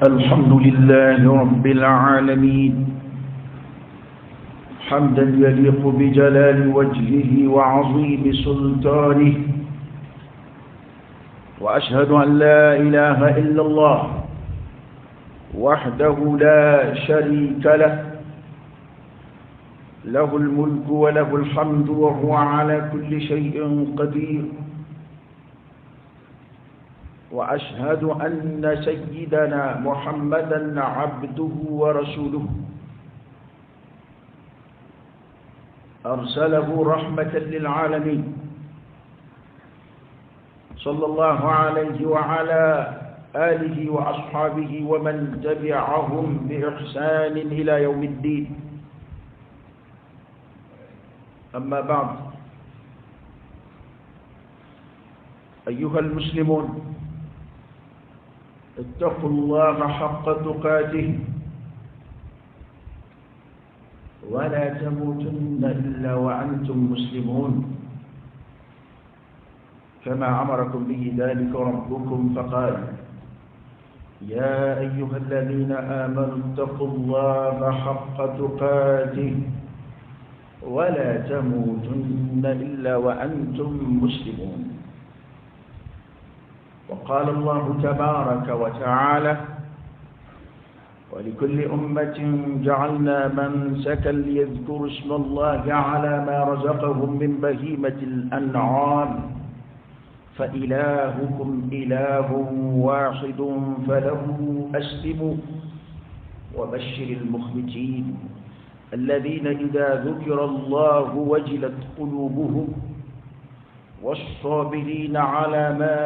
الحمد لله رب العالمين حمدا يليق بجلال وجهه وعظيم سلطانه، وأشهد أن لا إله إلا الله وحده لا شريك له، له الملك وله الحمد وهو على كل شيء قدير. وأشهد أن سيدنا محمدا عبده ورسوله، أرسله رحمة للعالمين، صلى الله عليه وعلى آله وأصحابه ومن تبعهم بإحسان إلى يوم الدين. أما بعد، أيها المسلمون، اتقوا الله حق تقاته ولا تموتن إلا وأنتم مسلمون، كما أمركم به ذلك ربكم فقال: يا أيها الذين آمنوا اتقوا الله حق تقاته ولا تموتن إلا وأنتم مسلمون. وقال الله تبارك وتعالى: ولكل أمة جعلنا منسكا ليذكروا اسم الله على ما رزقهم من بهيمة الأنعام فإلهكم إله واحد فله أسلموا. وبشر المخبتين الذين إذا ذكر الله وجلت قلوبهم، والصابرين على ما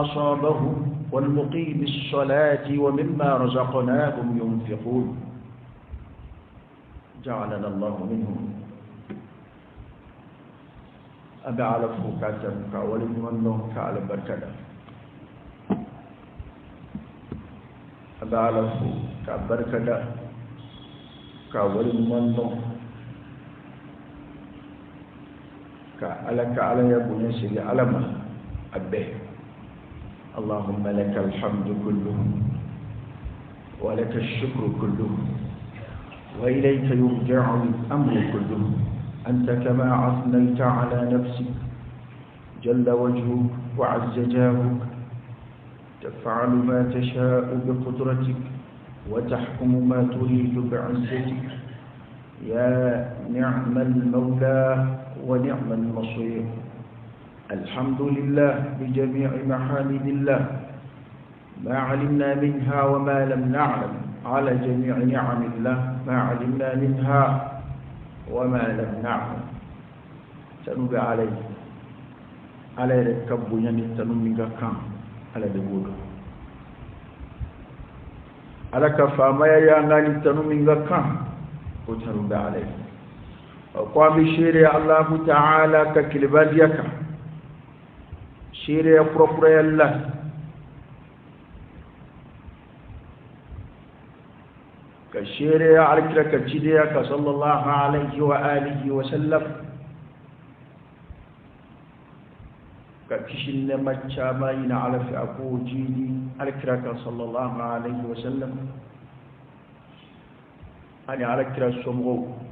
أصابهم، والمقيم الصلاة ومما رزقناهم ينفقون. جعلنا الله منهم. أبا على فوقاتك ولمنك على بركة. أبا على فوق بركة ولمنك على يبني سيدي علما أبه. اللهم لك الحمد كله ولك الشكر كله وإليك يرجع الأمر كله. أنت كما أثنيت على نفسك جل وجهك وعز جاهك، تفعل ما تشاء بقدرتك وتحكم ما تريد بعزتك. يا نعم المولى ونعم النصير. الحمد لله بجميع محامد الله، ما علمنا منها وما لم نعلم، على جميع نعم الله ما علمنا منها وما لم نعلم. تنوب عليه على ركب يعني تنومك كام على دبور على كفاما يعني تنومك كام وتنوب عليه. وقام شيري الله تعالى ككلباديك شيري بروبري الله كشيري عليك كجديك صلى الله عليه وآله وسلم ككشن مچامين على في أبو جيدي عليك صلى الله عليه وسلم أنا عليك سمغو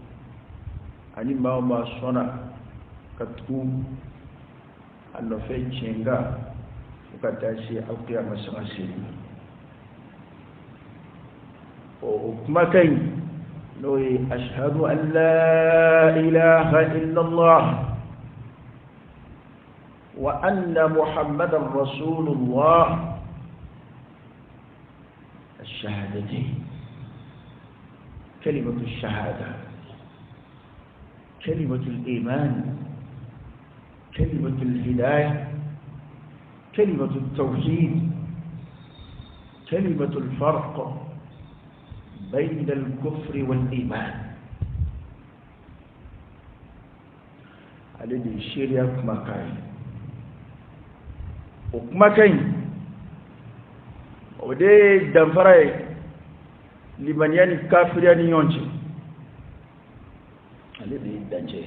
ani ma sona katku anno fe chenga ukatashi alqiyama samasi o kuma kai noi ashhadu an la ilaha illa allah wa anna muhammadar rasulullah. الشهادتين، كلمة الشهادة، كلمة الإيمان، كلمة الهداية، كلمة التوحيد، كلمة الفرق بين الكفر والإيمان. الذي يشير يكما كاين وكما كاين ودي دنفراي لمن يعني كافر يعني يونجي الذي يدنجي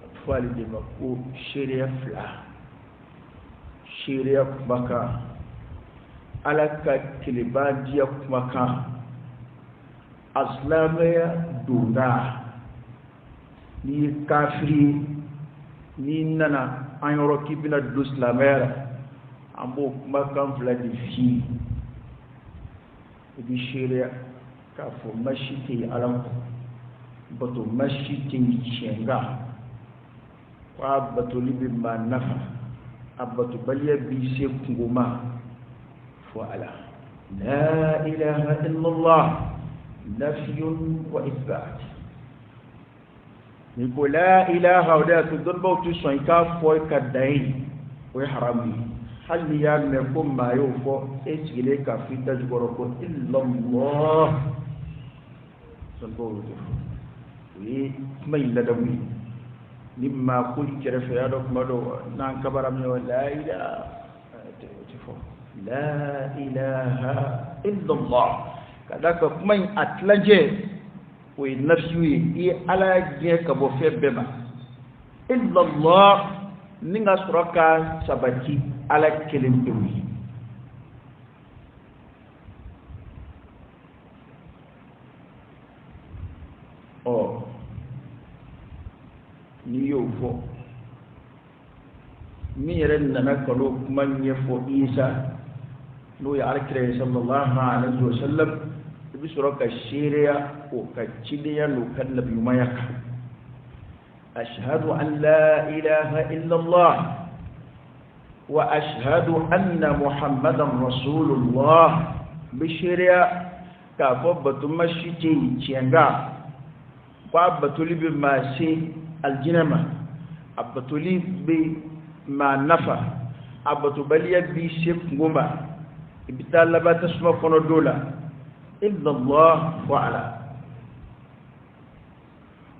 أطفال دي مكو شيريا فلا شيريا بكا alaka kilibadiya kuma kan aslamaya donda ni kafiri ni nana an yɔrɔ k'i bɛna don silamɛya la an b'o kumakan fila de f'i ye i bɛ seereya k'a fɔ masi tɛ yen ala kɔ bato masi tɛ yen tiɲɛ nka k'a batoli bɛ maa nafa a batobaliya b'i se kungo ma fo ala la ilaha illallah nafiyun wa isbat ni ko la ilaha o de y'a to dɔnnibaw tɛ sɔn i k'a fɔ i ka dan ye o ye haramu ye hali n'i y'a mɛn ko maa y'o fɔ e sigilen k'a fɔ i da jukɔrɔ ko illallah dɔnnibaw y'o de fɔ o ye kuma in ladamu ye ni maa ko i kɛrɛfɛ y'a dɔn kuma dɔ n'an kabara min wa la ilaha o tɛ fɔ la ilaha illallah ka da ka kuma in a tilancɛ o ye nafiyu ye i ye ala gɛn ka bɔ fɛn bɛɛ ma illallah ni ka sɔrɔ ka sabati ala kelen pewu ye ɔ n'i y'o fɔ min yɛrɛ nana ka n'o kuma ɲɛfɔ Isa n'o ye alakira ye sallallahu alaihi wa sallam i bɛ sɔrɔ ka seereya o ka cidenya n'o ka nabiyumanya kan ashhadu an la ilaha illallah wa ashhadu anna muhammadan rasulullah bɛ seereya k'a fɔ batoma si tɛ yen tiɲɛ nka k'a batoli bɛ maa se aljinɛ ma a batoli bɛ maa nafa a batobaliya b'i se kungo ma i bɛ taa laban tasuma kɔnɔ don la illallah wa ala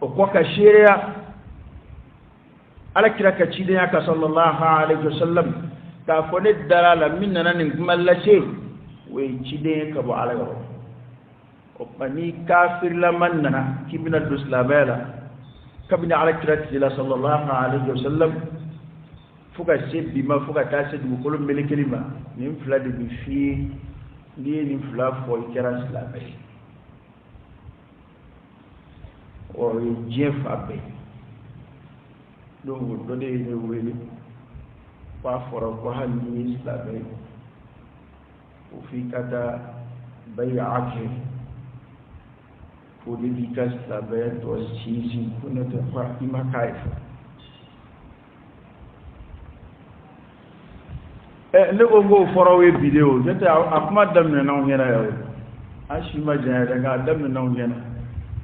o kɔ ka seereya alakira ka cidenya ka sallallahu alaihi wasallam k'a fɔ ne dara la min nana nin kuma lase o ye cidenya ka bɔ ala yɔrɔ o tuma ni kafirilaman nana k'i bɛna don silamɛya la kabini alakira tile la sallallahu alaihi wasallam fo ka se bi ma fo ka taa se dugukolo melekeli ma nin fila de bɛ f'i ye n'i ye nin fila fɔ i kɛra silamɛ ye o ye diɲɛ fa bɛɛ donc dɔ de ye ne wele k'a fɔra ko hali n'i ye silamɛ ye ko f'i ka taa bayi'a kɛ fo de b'i ka silamɛya tɔ sinsin ko n'o tɛ ko i ma k'a ye fɔ. Ne ko k'o fɔra o ye bi de o n'o tɛ a kuma daminɛna anw ɲɛna yan o an si ma janya dɛ nka a daminɛna anw ɲɛna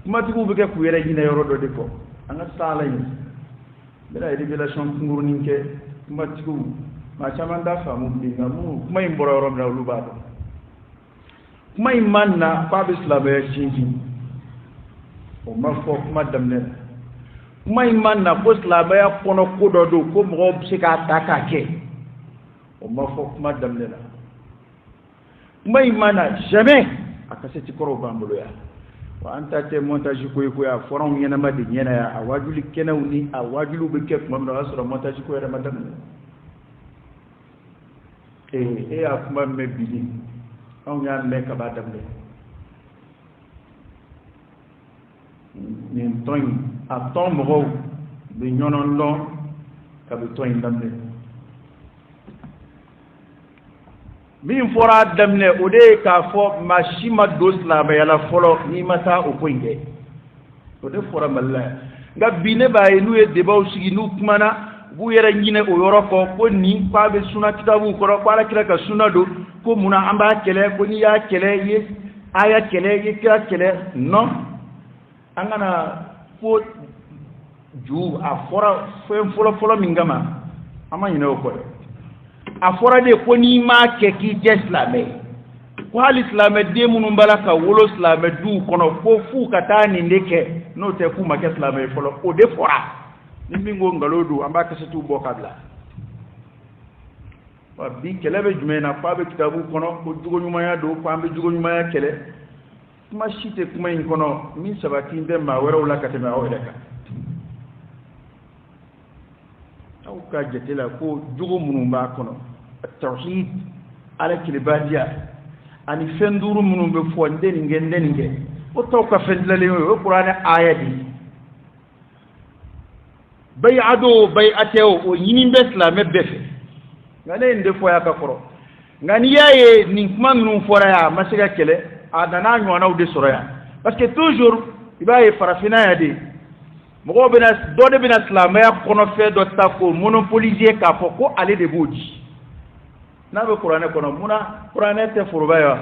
kumatigiw bɛ kɛ k'u yɛrɛ ɲinɛ yɔrɔ dɔ de kɔ an ka taala yen n bɛna révélation kunkurunin kɛ kumatigiw maa caman t'a faamu bilen nka minnu kuma in bɔra yɔrɔ min na olu b'a dɔn kuma in ma na k'a bɛ silamɛya sinsin o ma fɔ kuma daminɛ la kuma in ma na ko silamɛya kɔnɔ ko dɔ don ko mɔgɔw bɛ se k'a ta k'a kɛ o ma fɔ kuma daminɛ la kuma in ma na jamais a kasɛti kɔrɔw b'an bolo yan wa an ta tɛ montage ko ye ko a fɔra anw ɲɛnama de ɲɛna yan a wajuli kɛnɛw ni a wajuliw bɛ kɛ tuma min na o y'a sɔrɔ montage ko yɛrɛ ma daminɛ e y'a kuma mɛn bi de anw y'a mɛn ka b'a daminɛ nin tɔn in a tɔn mɔgɔw bɛ ɲɔgɔn dɔn ka bɛ tɔn in daminɛ min fɔra daminɛ o de ye k'a fɔ maa si ma don silamɛya la fɔlɔ n'i ma taa o ko in kɛ o de fɔra Mali la yan nka bi ne b'a ye n'u ye débatw sigi n'u kumana u b'u yɛrɛ ɲinɛ o yɔrɔ kɔ ko nin k'a bɛ suna kitabuw kɔrɔ ko Alakira ka suna don ko munna an b'a kɛlɛ ko n'i y'a kɛlɛ i ye aya kɛlɛ i ye kira kɛlɛ non an kana ko ju a fɔra fɛn fɔlɔ min kama an ma ɲinɛ o kɔ dɛ a fɔra de ko n'i m'a kɛ k'i tɛ silamɛ ko hali silamɛden minnu b'a la ka wolo silamɛ duw kɔnɔ ko f'u ka taa nin de kɛ n'o tɛ k'u ma kɛ silamɛ ye fɔlɔ o de fɔra ni min ko nkalon don an b'a kasɛtiw bɔ ka bila wa bi kɛlɛ bɛ jumɛn na k'a bɛ kitabu kɔnɔ ko jogoɲumanya don ko an bɛ jogoɲumanya kɛlɛ kuma si tɛ kuma in kɔnɔ min sabati bɛ maa wɛrɛw la ka tɛmɛ aw yɛrɛ kan aw ka jate la ko jogo minnu b'a kɔnɔ tawhid ala kilibadia ani fenduru munum be fo ndeninge o taw ka fendlale o qur'an ayati bay'ado bay'ateo o yini be islamé befe ngane nde fo ya ka koro ngani yaye ni kuma nunu fora ya masiga kele adana nyona o de soroya parce que toujours ibaye farafina ya de mogo bena do de bena islamé kono fe do tako monopoliser ka fo ko ale de boji na be qur'an kono muna qur'an te foroba ya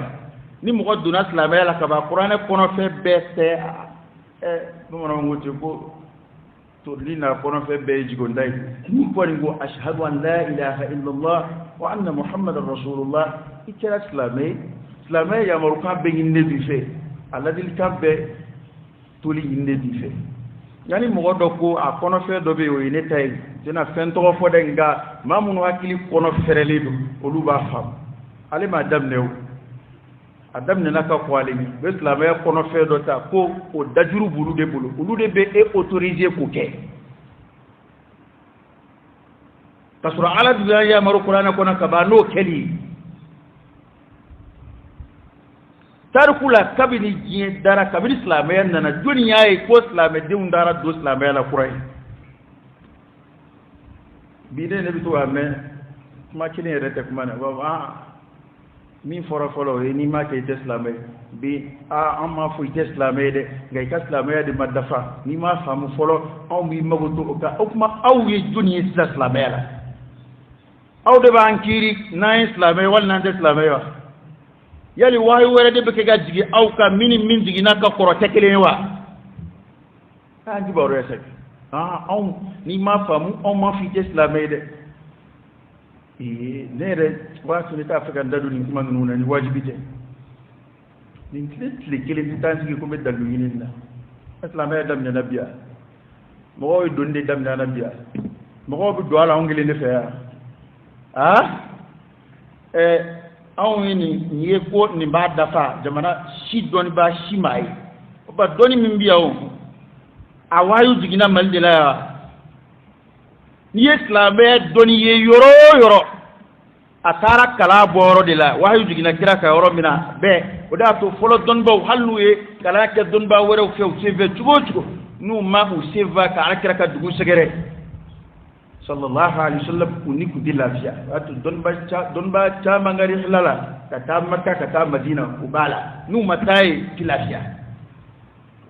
ni mogo duna islamé la ka ba qur'an kono fe bese no mo ngoti ko to lina kono fe be jigo ndai ni ko ngo ashhadu an la ilaha illa allah wa anna muhammadar rasulullah ikira islamé ya maruka be nginde bi fe alladhi kambe tuli nginde bi fe yani mogo do ko a kono fe do be o ine tay dina fen to fo de nga mamunu hakili kono ferele do olu ba fam ale ma damnew adam ne naka ko ale be islam ya kono fe do ta ko o dajuru bulu de bulu olu de be e autoriser ko ke tasura ala dunya ya maru qur'ana kono ka ba no keli tarkula kabini jie dara kabini islam ya nana dunya e ko islam de undara do islam ya la qur'an bide ne bitu ame ma kini rete kuma na ba mi fora folo ni ma ke islamé bi amma fu islamé de ngay ka islamé de madafa ni ma famu folo aw mi magoto ka okuma aw ye joni islamé la aw de bankiri na islamé wal na islamé wa yali wahi wala de be ga jigi aw ka min jigi na ka koro tekele wa anji baro esek aw ni ma famu aw ma fi islamé de nere wasu ne ta Afrika dadu ni kuma nuna ni wajibite ni tletli kile titansi ko be dalu yinin la islam ya dam na nabiya mo o donde dam na nabiya mo ko do ala ngile ne fe awini ni ko ni ba dafa jamana shi doni ba shi mai ba doni min biya o awayu jigina maldila ni islam ya doni ye yoro atara kala boro de la wahayu jigina kira ka yoro mina be o da to folo don ba hallu e kala ke don ba wore fe o seve tugo nu ma o seva ka kira ka dugu segere sallallahu alaihi wasallam kuni ku dilafiya wato don ba cha mangari hilala ka ta makka ka ta madina ubala nu matai tilafiya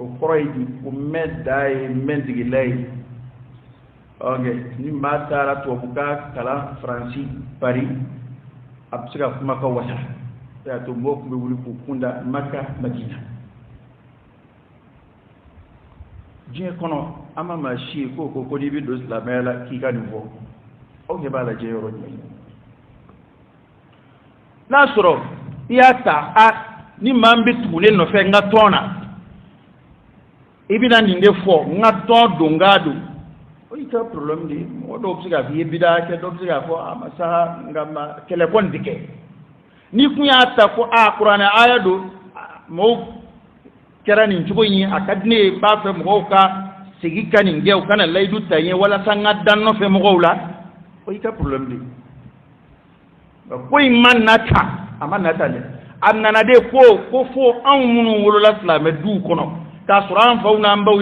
o koroydi o medday mendigi lay okay ni matara to buka kala franci paris absika kuma ka wata ya to mbok be wuli ku kunda makka madina je kono ama ma shi ko di bi do islamela ki ka nivo o ke bala je yoro ni nasro yata ni mambi tule no fe ngatona ibina ninde fo ngato dongado o ita problem di o do psiga bi bida ke do psiga fo amasa ngama kele kon dike ni kunya ta ko qur'ana aya do mo kerani njugo yi akadne ba fe mo ka sigi kanin gew kana laydu tayen wala sanga danno fe mo gowla o ita problem di ko man nata amana tale annana de ko fo an munu wolola islam du kono ta suran fauna ambaw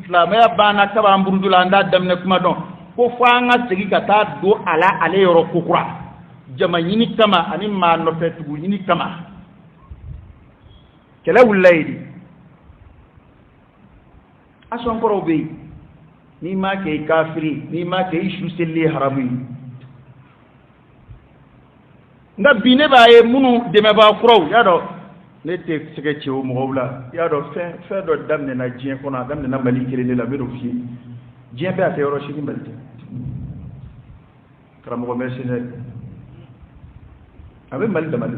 islam ya bana kaba amburdula anda damne kuma don ko fanga sigi kata do ala ale yoro kukura jama yini kama ani ma no fetu yini kama kala wulaydi ason koro be ni ma ke kafiri ni ma ke ishu selli harabi nga bine baye munu deme ba kuro ya do ne te sege ci o mo wala ya do fe do damne na jien ko na damne na mali kele la be do fi jien be ate yoro shi mbalte kram ko mercenaire abe mali da mali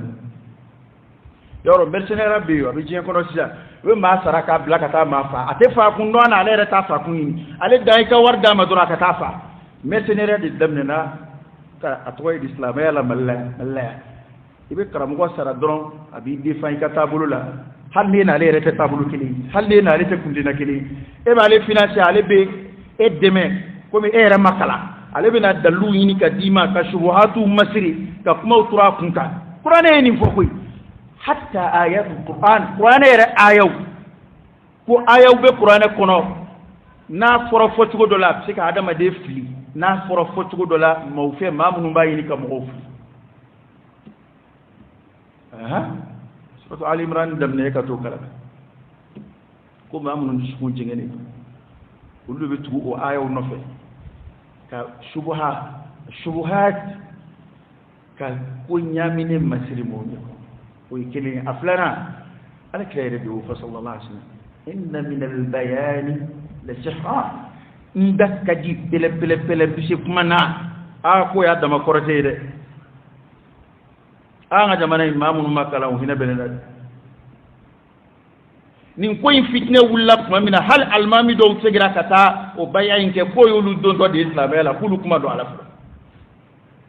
yoro mercenaire abi abi jien ko no sia we ma saraka blaka ta ma fa ate fa kun do na ale ta fa kun ale dai ka warda ma dura ka ta fa mercenaire di damne na ka atoy islam ya la malla ibe karam go sara dron abi defan ka tabulu la halle na le rete tabulu kili halle na rete kundina kili e ba le financier ale be e deme comme e ra makala ale bena dalu yini ka dima ka shubuhatu masri ka kuma utura kunka qur'ane ni fokoy hatta ayatul qur'ane yere ayaw ko ayaw be qur'ane kono na foro fotugo dola sika adama de fili na foro fotugo dola mawfe mamunu bayini ka mo fili suratu ali imran damne ka to kala ko mamunu su jingene kullu be tugo o ayaw no fe ka shubuhat ka ko nyamine masiri mo ko ikene aflana ala kayre bi fa sallallahu alaihi wasallam inna min al-bayan la sihra ndak kaji pele bisi kumana ko ya dama korete de nga jamana imamu makala o hina beneda nin ko fitne wulla kuma mina hal almami do segira kata o bayayin ke ko yulu don do de islam la kulu kuma do ala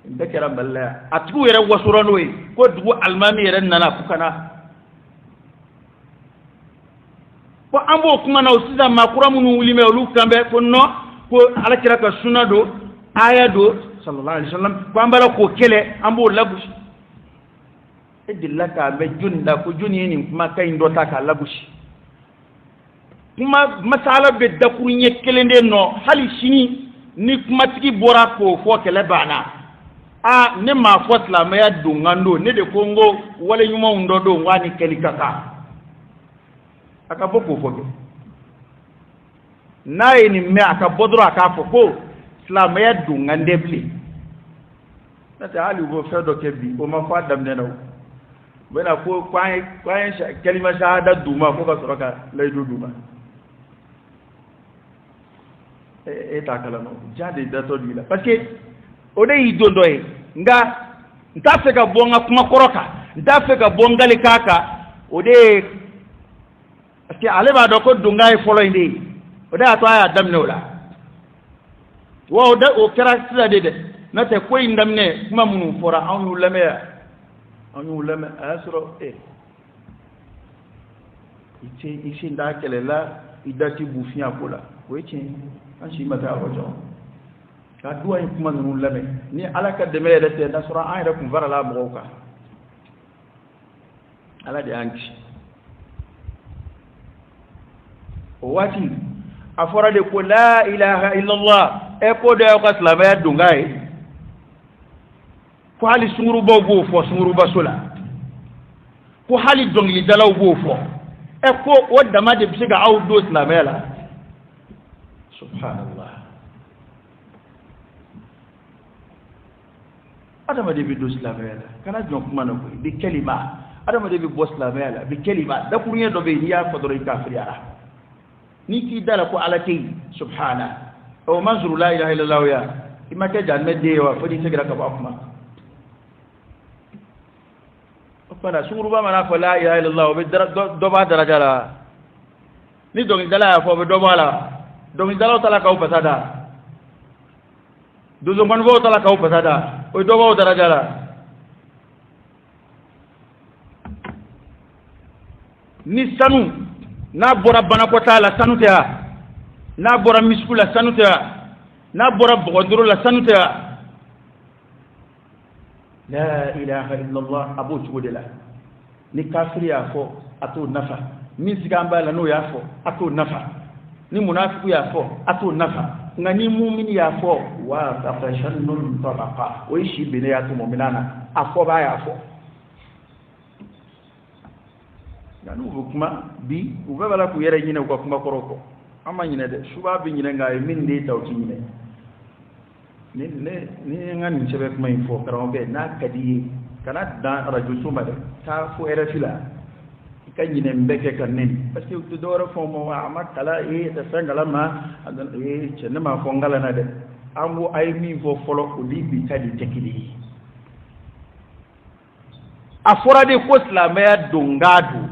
ndekera balla atu yere wasurano ko dugu almami yere nana kukana ko ambo kuma na usida makura munu wulime olu kambe ko no ko ala kira ka sunna do aya do sallallahu alaihi wasallam ko ambara ko kele ambo labushi edillaka be junda ko juni ni kuma kay ndota ka labushi kuma masala be dakurunye kelende no hali shini ni kuma tigi bora ko fo kele bana ne ma fo islam ya dungando ne de kongo wala nyuma ndo do ngani kelikaka aka boko foke nayi ni me aka bodro aka foko islam ya dungande bli nata hali go fedo kebi o ma fa damne naw bena ko kwai kalima shahada duma ko ka soroka laydu duma ta kala no jade da to dila parce que o de idondo e nga nta fe ka bonga kuma koroka nta fe ka bongali kaka o de parce que ale ba do ko dunga e folo indi o de ato aya damne wala wo de o kera sida de na te ko indamne kuma munu fora anu lame asro ichi nda kelela idati bufia kola weche anshi mata wajo ka duwa kuma nunu lame ni alaka de mere te da sura ayra kum vara la moka ala de anki o wati afora de ko la ilaha illa allah e ko de ko islama ya dungai ko hali sunguru bogo fo sunguru basula ko hali dongli dalaw bo fo e ko wadda ma de bisiga awdo islamela subhanallah adama de bi do islamela kana jon kuma na ko bi kalima adama de bi bo islamela bi kalima da ko ngi do be ya fodoro kafiriya ni ki dala ko alati subhana o manzuru la ilaha illallah ya imake janne de wa fodi segira ka ba kuma fana sunguruba mana fo la ilaha illallah be do ba daraja la ni do ngala ya fo be do bala do ngala tala ka upasada do zo man vo tala ka upasada o do ba daraja la ni sanu na bora bana ko tala sanu ta na bora miskula sanu ta na bora bogodoro la sanu ta la ilaha illallah abu chudela ni kafiri yafo ato nafa ni sigamba la no yafo ato nafa ni munafiku yafo ato nafa ngani mu'mini yafo wa tafashannul tabaqa o ishi bine yatu mu'minana afo ba yafo nganu kuma bi ubabala ku yere nyine ko kuma koroko ama nyine de shuba bi nyine ngai min de tawti nyine ni ngani chebe kuma info karambe na kadiye kana da radio suma de ta fo era fila kanyine mbeke kanen parce que to dora fo mo ama kala ta sangala ma chenna ma fo ngala na de ambo ay mi fo folo ko libi kadi tekili afora de ko islamé dongadu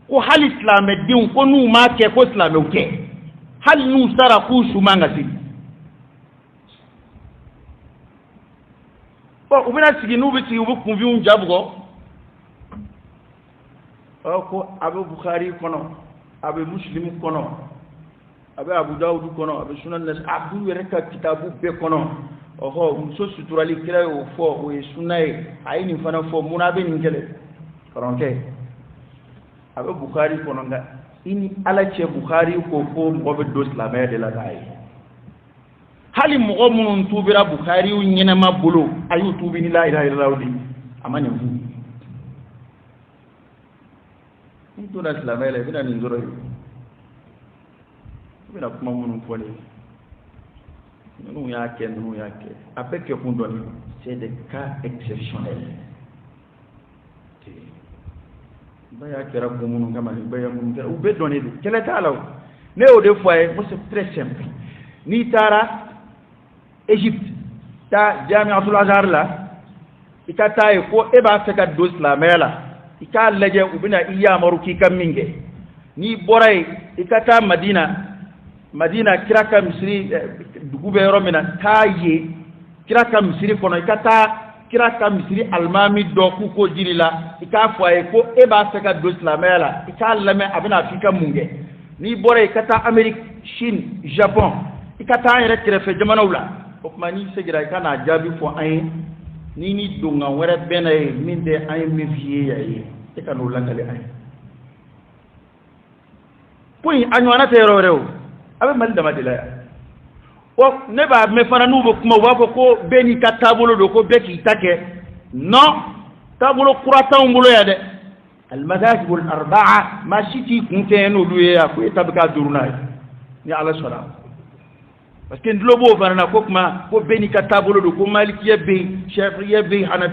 ko hal islamé din ko nu ma ke ko islamé o ke hal nu sara ku shuma ngati ubina sigi nubi sigi ubu kumvi unjabugo ko abu bukhari kono abu muslim kono abe Abu Dawud kono abe sunan nas abu reka kitabu be kono oho muso suturali kira o fo o sunay ayini fana fo munabe ni gele koronke abe Bukhari kono nga ini ala che Bukhari ko fo mo be do islamé de la gay hali mo mun tubira Bukhari nyina ma bulu ayu tubi ni la ilaha illallah di amanya fu into da islamé le bina ni ndoro bina kuma mun fo ni nous y a que après que qu'on donne c'est des cas exceptionnels baya kera ko mun kama baya mun kera ube donné quel est alors né au deux fois c'est très simple ni tara Égypte ta Jami'atul Azhar la ikata ko e ba feka dos la mela ika leje ubina iya maruki kam minge ni boray ikata Madina kiraka misiri dugube yoro mina kaye kiraka misiri kono ikata kiraka misiri almami do ku ko jirila ika foye ko e ba saka do islamela ika lame abina Afrika munge ni bore ikata Amerique Chine Japon ikata yere krefe jamana wala o mani segira kana jabi fo ay ni donga wara benay minde ay mi fiye yayi ikano langale ay poyi anywana tero rew abe mal dama de la o ne ba me fana nubo kuma wa ko beni ka tabulo do ko beki take non tabulo qurata umbulo ya de al madahib al arba'a ma shiti kunte no luye ya ko tabka durna ni ala sala parce que ndlo bo fana ko kuma ko beni ka tabulo do ko malikiye be shafi'iye be hanat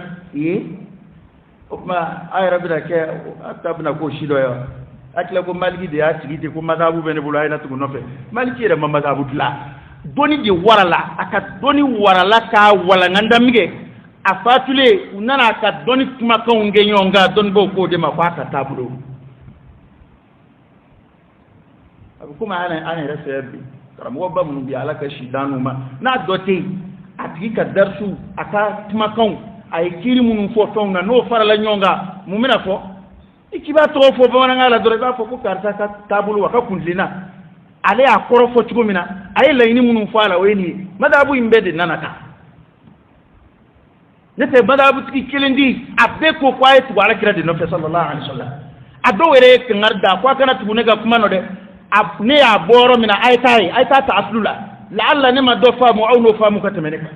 o kuma ay rabida ke atabna ko shido ya akila ko maliki de ya tigite ko mazhabu bene bulu ayna tugu nofe maliki de mazhabu dula doni di warala aka doni warala ka wala ngandamige afatule unana ka doni kuma ka ungenyonga don bo ko de makwata tabulo abu kuma ana rafabi karamo ba mun bi alaka shidanu ma na dote atiki ka darsu aka kuma kan ay kiri mun fo tonga no farala nyonga mumina fo ikiba to fo bana ngala dore ba fo ko karta ka tabulu waka kunlina ale akoro fo tugumina ay layni munun fala weni madabu imbede nanata nete madabu tiki kilindi abbe ko kwaye tu wala kira de no sallallahu alaihi wasallam ado were ngarda kwa kana tugune ga kuma no de ne ya boro mina ayta ta aslula la'alla ne ma do famu aw no famu ka temeneka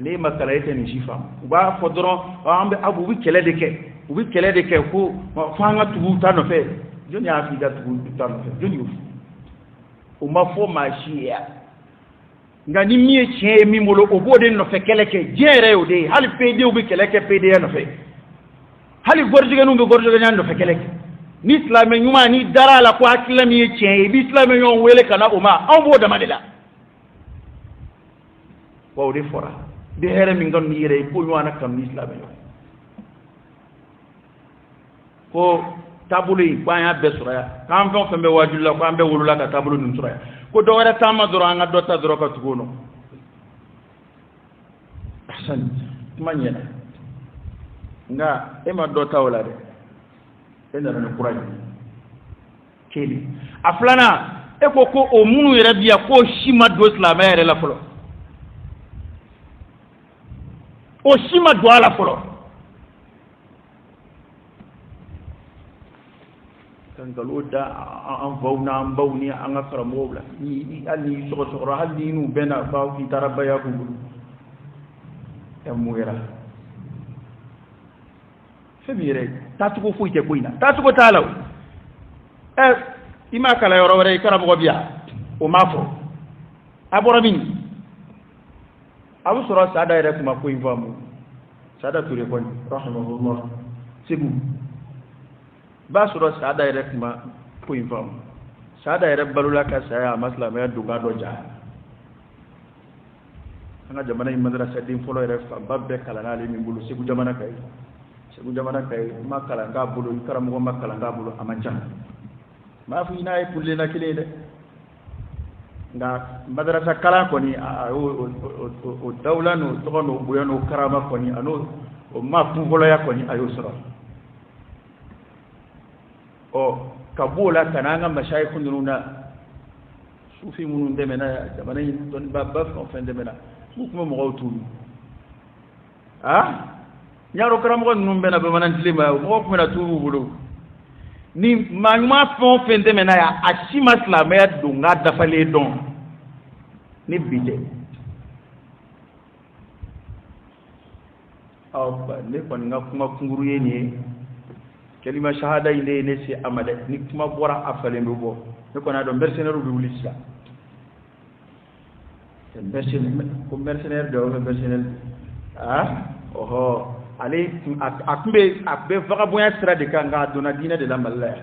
ne makala yete ni shifa ba fodron ambe abu wi kele de ke ubi kele de ke ko fanga tubu tano fe joni afi da tubu tano fe joni o ma fo ma shia ngani mie che mi molo obode no fe kele ke jere o de hal pede ubi kele ke pede no fe hal gorjige no gorjige nyan no fe kele ke ni islam nyuma ni dara la ko akila mie che bi islam nyon wele kana o ma on bo da madela wa de fora de here mi ngon ni yere ko nywana kam ni islam nyon ko tabulu yi kwa ya besuraya kan fon fembe wajulla ko ambe wulula ka tabulu nun suraya ko do wara tama doro anga dotta doro ka tugono ahsan manyena nga ema dotta wala de enda na kuraji keli aflana e ko o munu yere biya ko shima do islam yere la folo o shima do ala folo kangalo da an fauna an bauni an akara mobla ni ali so hali nu bena fa fi taraba ya ku emuera femire tatuko fuite koina tatuko talaw ima kala yoro wore kara mo biya o mafo aboromin abu sura sada ere kuma ko infamu sada ture kon rahimahullah sibu ba sura sada ere kuma ko infamu sada ere balula ka saya masla me duga do ja ana jamana madrasa din folo ere fa babbe kala na limi bulu sibu jamana kay makala nga bulu karamo makala nga bulu amancha ma fu ina e pulle na kile de nga madrasa kala ko ni o dawla no to no buyano karama ko ni ano o ma fu volo ya ko ni ayo sura o kabola kananga mashayikh nuna sufi munun demena jamana don babbafen demena kuma mo gawtu nyaro karam ko num bena be manan tilima mo ko na tubu bulu ni magma fon fen demena ya ashima islam ya dunga dafale don ni bide ne kon nga kuma kunguru yeni kelima shahada ile ne si amade ni kuma bora afale ndo ne kon ado mercenaire du wulisa mercenaire do mercenaire oho ale akbe vagabond extra de kanga dona dina de la malla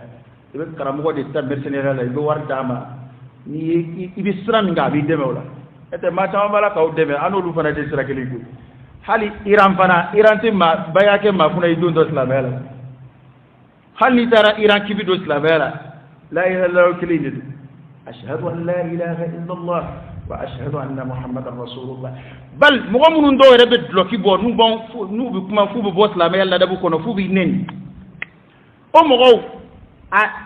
ibe karamugo de ta mercenaire la ibe war dama ni ibe sran nga bi demewla ete ma taw bala kaw deme anolu fana de sra keliku hali iran timma bayake ma kuna idun do islamela hali tara iran kibi do islamela la ilaha illallah kelidu ashhadu an la ilaha illallah wa ashhadu anna muhammadar rasulullah bal mu'minun do rebe bloki bo nu bon nu bi kuma fu bo islamela da bu kono fu bi nen o mo go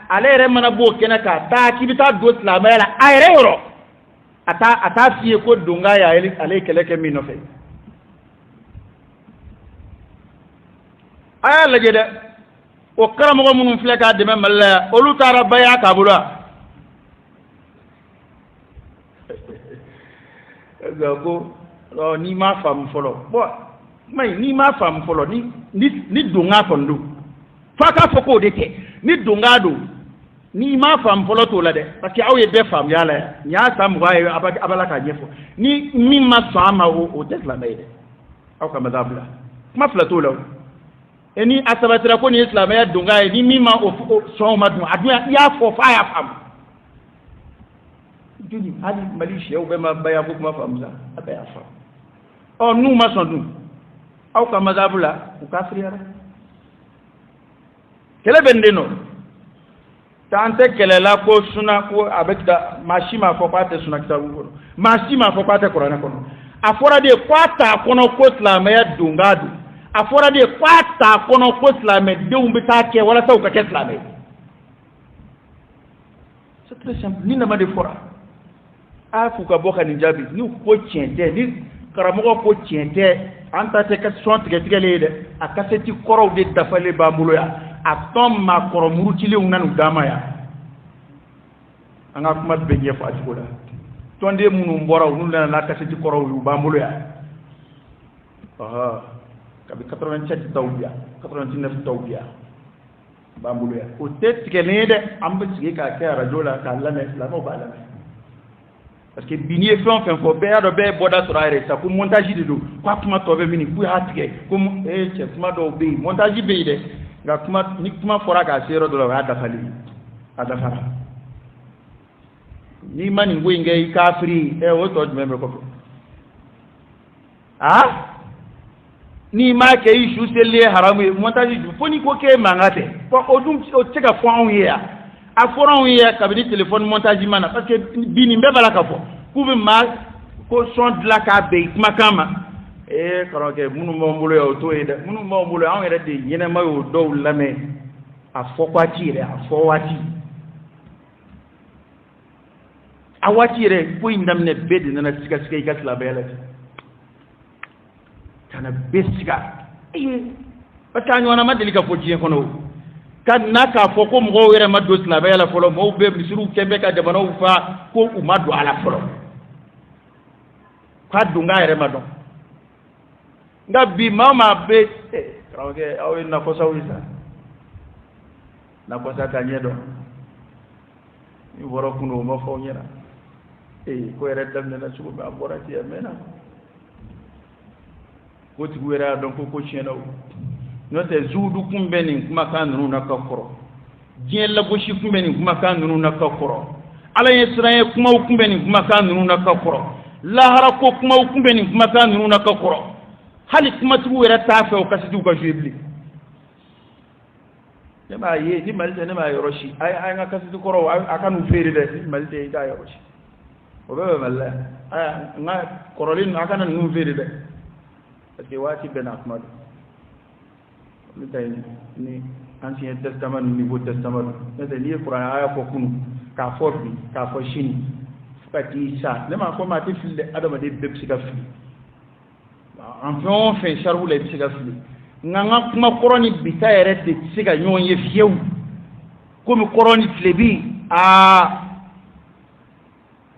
ale re mana bo kenaka ta kibi ta do islamela ayre yoro ata fiye ko dunga ya ale keleke mi no fe aya lage de o karamo munun fleka de malla olu tara baya kabula go ni ma fam folo bo mai ni ma fam folo ni dunga fondu faka foko de te ni dunga do ni ma fam folo to la de parce que awye be fam yala nya sam waye abala ka nyefo ni mi ma fama o tesla meide aw ka madabula ma flato law eni asabatira ko ni islam ya dunga ni mi ma o so ma dun adua ya fo fa ya fam duni ali malishe o be ma baya ko ma fam za abaya fam o nu ma so dun aw ka madabula ku kafriya kele bendeno tante kelela ko suna ko avec da mashima fo pate suna kitabu ko mashima fo pate qur'ana kono afora de kwata kono ko islam ya dungadu afora de kwata kono ko islam de umbi take wala sauka ke islam c'est très simple ni na ma de fora afu ka boka ni jabi ni ko tiente ni karamo ko tiente anta te ka son tige lede akaseti koro de dafale ba mulo ya atom ma koro murutile unanu dama ya anga kuma be je fa tikola tonde munu mbora unu na kaseti koro yu ba mulo ya kabi 87 tawbiya 89 tawbiya ba mulo ya o tetike lede amba sige ka ka rajola ka lame islamo ba lame parce que binier fon fo be ado be boda soraire sa ko montage de do kwa kuma tobe mini ku hatike ko che kuma do be montage be de nga kuma ni kuma fora ka sero do la da fali ada fara ni mani ngwe ngai kafiri o to member ko ni ma ke ishu sele haramu montage du foni ko ke mangate ko odum o tega fo on ya afora on ya kabini téléphone montage mana parce que bini mbe bala ka fo kubi ma ko son de la ka be kuma kama karoke munu mombulo ya to ida munu mombulo an yere de yene mayo do lame afokwati re afowati awati re ko indamne bedi na sika ikasla bela kana besiga parce wana madelika fojie kono kan naka foko mo yere maddo isla bela folo mo be misuru kembe ka de banaw fa ko umadu ala folo kaddu ngayre madon ngabi mama be okay awe na kosa wisa na kosa kanyedo ni woro kuno mo fo nyera ko yere damne na subu ba borati amena ko ti wera don ko cheno no te zudu kumbeni kuma kanunu na kakoro jella boshi kumbeni kuma kanunu na kakoro ala yesraye kuma kumbeni kuma kanunu na kakoro lahara ko kuma kumbeni kuma kanunu na kakoro hali kuma tu wera tafe o kasi du ka jebli nema ye ni malde nema yoroshi ay nga kasi du koro akanu feri de malde da yoroshi o be malla nga korolin akana ngu feri de parce que wati ben akmad ni Ancien Testament Nouveau Testament c'est lié Quran aya ko kunu ka forbi ka fo shini fati sa ne ma ko ma ti fil adama de beb sika fili en fait charou le sika fili nganga kuma koroni bita yere de sika nyon ye fiew ko mi koroni flebi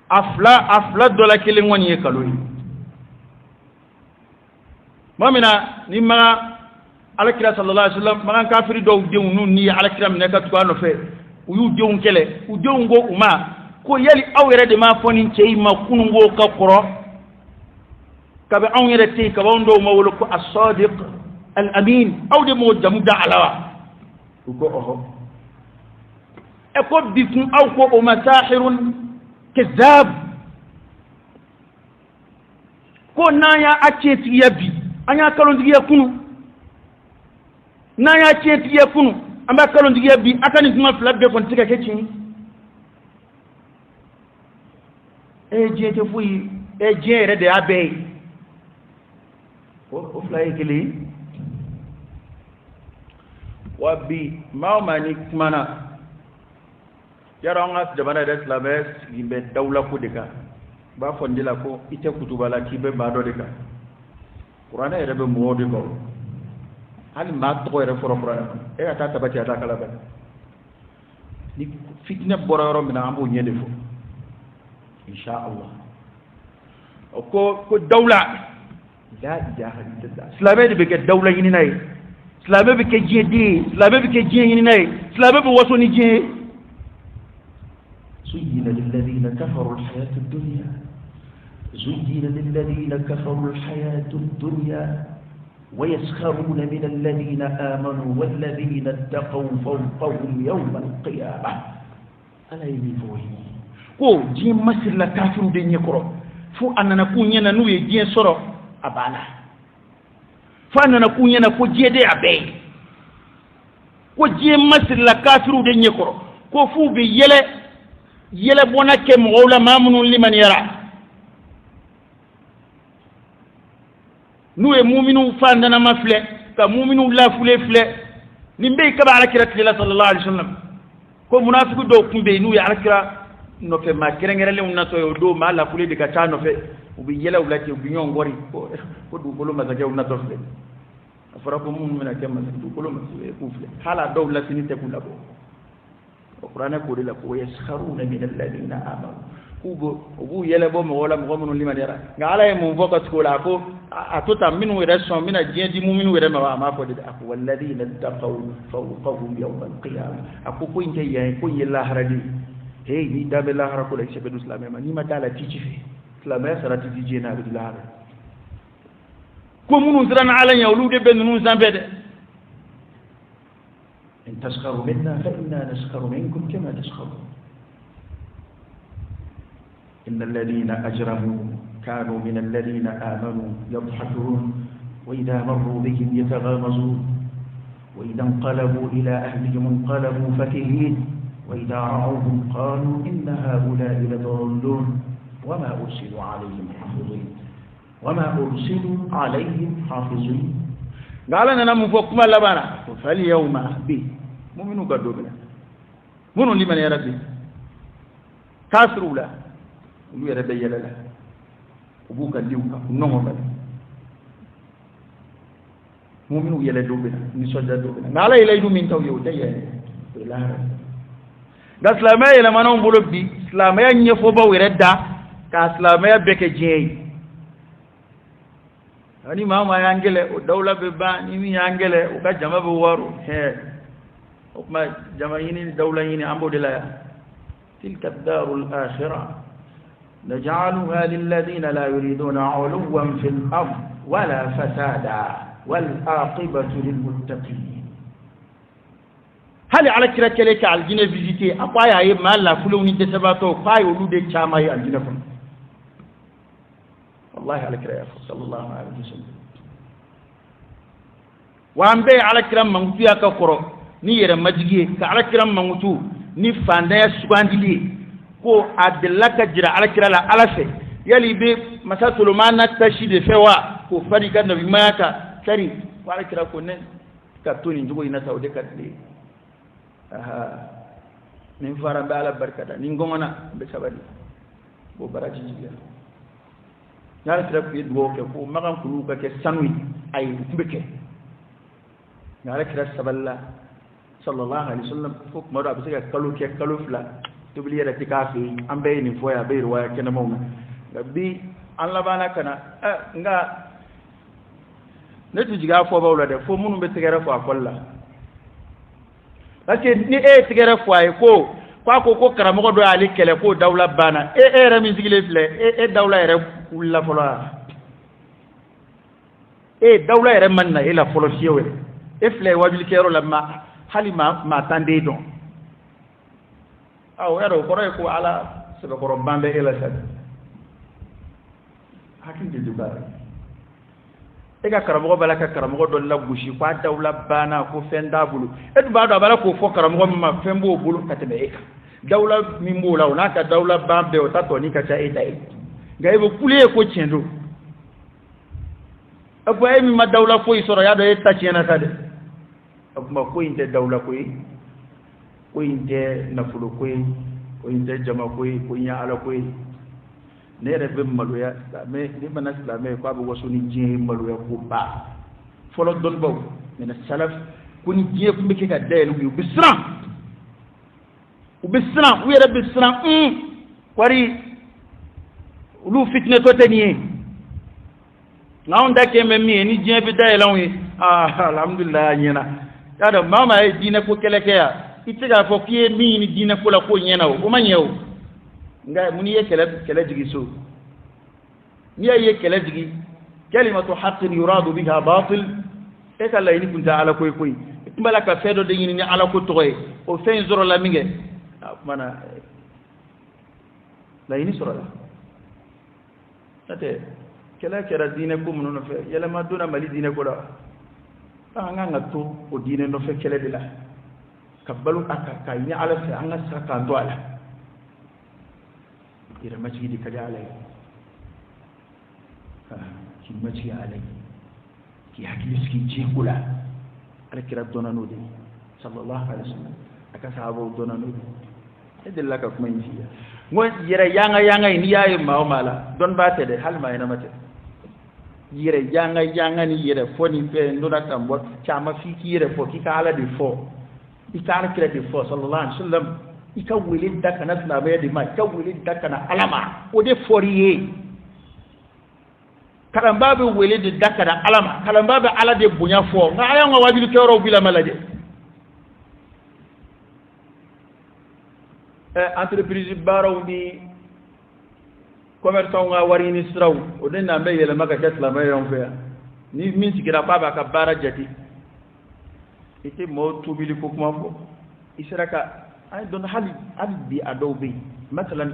afla dola kele ngoni ye kaloyi mamina ni ma alakira sallallahu alaihi wasallam man kafiri do deun nun ni alakira min ka tuwa no fe uyu deun kele u deun go uma ko yali awere de ma fonin cey ma kunungo ka qoro ka be awere te ka wondo ma wolo ko as-sadiq al-amin aw de mo jamu da alawa ko oho e ko bikun aw ko o masahirun kazzab ko naya aceti yabi anya kalon digiya kunu naya aceti yakunu amba kalon digiya bi akani kuma flabbe kon tika kecin je te fuyi je re de abe o flay kili wabi maumani kumana yaronga jabana da slaves limbe dawla ko deka ba fondila ko ite kutubala kibe ba do deka qur'ana e rebe modi ko hal ma to re foro qur'ana e ata tabati ata kala ba ni fitna bororo mina ambo nyede fo insha Allah ko dawla la ilaha illallah slaves de be dawla yini nay slaves be ke jedi slaves be ke jeni nay slaves be waso ni je زين للذين كفروا الحياة الدنيا زين للذين كفروا الحياة الدنيا ويسخرون من الذين آمنوا والذين اتقوا فوقهم يوم القيامة ألا يميفوه كو جين مسر لكافر دين يكرو فو أننا كون ينانوي جين سرو أبانا فأننا كون ينكو جيدي أبي كو جين مسر لكافر دين يكرو كو فو بي yele bona ke mawla mamunu liman yara nuwe mu'minu fandana mafle ka mu'minu la fule nimbe ka ba alakira sallallahu alaihi wasallam ko munafiqu do kumbe nuwe alakira no fe ma kerengere le unna to do ma la fule de ka ta no fe ubi yele ulati ubi nyongori ko du bolo ma zaga unna to fe afara ko mu'mina kema du bolo ma ko fle hala do la sinite kula bo القرآن يقول لك ويسخرون من الذين آمنوا ubu yele bo mo wala mo mun liman yara ngala e mo vokat ko la ko atota minu reson mina jendi mu minu re ma ko de ak walladina taqaw fawqahum yawm alqiyamah ak ko inte ye ko yella haradi hey ni dabe la harako la shebe islam ma ni ma dala tici fi islam ya sarati di jena bi la har ko munu zran ala yawlude ben nun zambede إن تسخروا منا فإنا نسخر منكم كما تسخرون إن الذين أجرموا كانوا من الذين آمنوا يضحكون وإذا مروا بهم يتغامزون وإذا انقلبوا إلى أهلهم انقلبوا فكهين وإذا رأوهم قالوا إن هؤلاء لضالون وما أرسلوا عليهم حافظين قال أنا مفوق ما لبنا فاليوم بي مؤمنون قدوا بنا منو لمن يا ربي كاسروا لا ولو يا ربي يلا لا وبوك ديوكا نومو بنا مؤمنون يلا دوبنا نسوجا دوبنا قال إلى يدو من تو يوديا لا قال سلامة لما نوم بلوبي سلامة ينفوبا ويردا كسلامة بكجي ani mama yangele o dawla be ba ni mi yangele o ka jama be waru he o ma jama yini dawla yini ambo de la tilka ad-darul akhirah naj'aluha lil ladina la yuriduna 'uluwan fil ard wala fasada wal aqibatu lil muttaqin hali ala kira kele ka aljine visiter apaya ye mala fulo ni de sabato pay o lude chama ye aljine fon والله على كرام صلى الله عليه وسلم وامبي على كرام منفيا كقرو ni yere majigi ka ala kiram mangutu ni fanda ya sugandili ko adilla ka jira ala kirala ala fe yali be masa sulumana tashi de fewa ko fari kan nabi maka sari ala kira ko ne ka toni njugo ina saude ka de min fara be ala barkata ni ngomana be sabali bo baraji jiga ñala kira ku do ke ko magan ku ka ke sanwi ay mbeke ñala kira saballa sallallahu alaihi wasallam ko ma do abisa kalu ke kalu fla tubli yara tikafi ambe ni foya be ruwaya kena mawna bi Allah bana kana nga netu jiga fo bawla de fo munu be tigere fo akolla parce que ni tigere fo ay ko ko karamo do ali kele ko dawla bana re mi zigile fle dawla re la fola dawla re manna ila folo siwe fle wajul kero la halima ma tande don aw yaro ko ko ala sebe ko bambe ila sad hakin de dubara ka karamo bala ka karamo do la gushi ko dawla bana ko fenda bulu edu ba do bala ko fo karamo ma fembo bulu katebe eka dawla mimbola ona ka dawla bambe o tato ni ka cha edai gaibo kule ko chendo apo ay mi ma dawla fo isoro ya do eta chena sade akuma ko inte dawla ko inte nafulo ko inte jama ko nya ala ko ne rebe maluya me ni bana islamé ko abu wasu ni jie maluya ko ba folo don baw ne salaf ko ni jie ko be ka delu bi bisran ubisran uyere bisran wari ulu fitne to teniye naunda ke memmi ni jie bi dayela wi alhamdulillah nyena kada mama e dina ko keleke ya itiga fo kiye mi ni dina ko la ko nyena o ma nyew nga muni ye kele jigi so ni ye kele jigi kalimatu haqqin yuradu biha batil e kala ni kunta ala koy mbala ka fedo de ni ala ko toy o fen zoro la minge mana la ini sura la ate kala kera dine ko mun no fe yela ma duna mali dine ko la nga ngato o dine no fe kele dila kabbalu aka ni ala fe anga saka ndo ala ira majidi kali alai ki majidi alai ki hakiliski ji kula ala kira dona no de sallallahu alaihi wasallam aka sahabo dona no edella ka kuma yiya ngo yere yanga ni yayi mawmala don bate de halma ina mate yere yanga ni yere foni pe ndona tambo chama fiki yere fo ki kala de fo ikara kira de fo sallallahu alaihi wasallam ika wele dakana na be de ma ka wele dakana alama o de foriye kalamba be wele de dakana alama kalamba be ala de bunya fo nga ayanga wajibi kero bila malade entreprise baraw ni commerçant nga wari ni straw o den na mbey yele maka ket la may yon fe ni min sigira baba ka bara jati ite mo tubili ko kuma fo israka ay don hali bi adobe مثلا